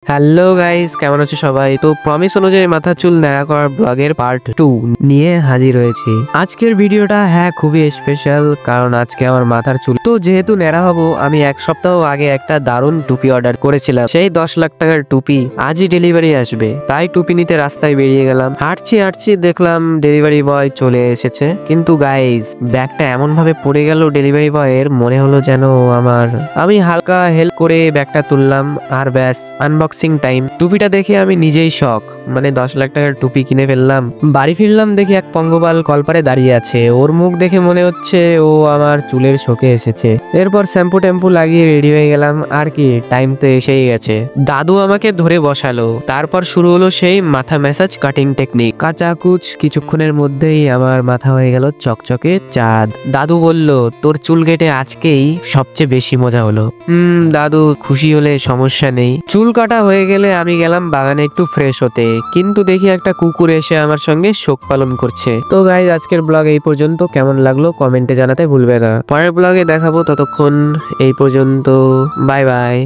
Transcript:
Hello guys, কেমন আছো সবাই? তো প্রমিস অনুযায়ী মাথার চুল ন্যাড়া করার ব্লগের পার্ট 2 নিয়ে হাজির হয়েছি। আজকের ভিডিওটা খুবই স্পেশাল, কারণ আজকে আমার মাথার চুল তো যেহেতু ন্যাড়া হবো, আমি এক সপ্তাহ আগে একটা দারুণ টুপি অর্ডার করেছিলাম। সেই 10 লাখ টাকার টুপি আজই ডেলিভারি আসবে, তাই টুপি নিতে রাস্তায় বেরিয়ে গেলাম। হাঁটছি দেখলাম ডেলিভারি বয় চলে এসেছে, কিন্তু গাইস ব্যাগটা এমন ভাবে পড়ে গেল ডেলিভারি বয়ের, মনে হলো যেন আমি হালকা হেল্প করে ব্যাগটা তুললাম আর ব্যাস আনবক্সিং টাইম। টুপিটা দেখে আমি নিজেই শক, 10 লাখ টাকার টুপি কিনে ফেললাম। বাড়ি ফিরলাম, দেখি এক পঙ্গপাল কলপারে দাঁড়িয়ে আছে। ওর মুখ দেখে মনে হচ্ছে ও আমার চুলের শোকে এসেছে। এরপর শ্যাম্পু ট্যাম্পু লাগিয়ে রেডি হয়ে গেলাম। আর কি, টাইম তো এসেই গেছে। দাদু আমাকে ধরে বসালো, তারপর শুরু হলো সেই মাথা ম্যাসাজ কাটিং টেকনিক। কাচাকুচ কিছুক্ষণের মধ্যেই আমার মাথা হয়ে গেল চকচকে চাঁদ। দাদু বলল, তোর চুল কেটে আজকেই সবচেয়ে বেশি মজা হলো। দাদু খুশি হলে সমস্যা নেই। চুল কাটা হয়ে গেলে আমি গেলাম বাগানে একটু ফ্রেশ হতে, কিন্তু দেখি একটা কুকুর এসে আমার সঙ্গে শোক পালন করছে। তো গাইজ, আজকের ব্লগ এই পর্যন্ত। কেমন লাগলো কমেন্টে জানাতে ভুলবে না। পরের ব্লগে দেখাবো, ততক্ষণ এই পর্যন্ত। Bye bye.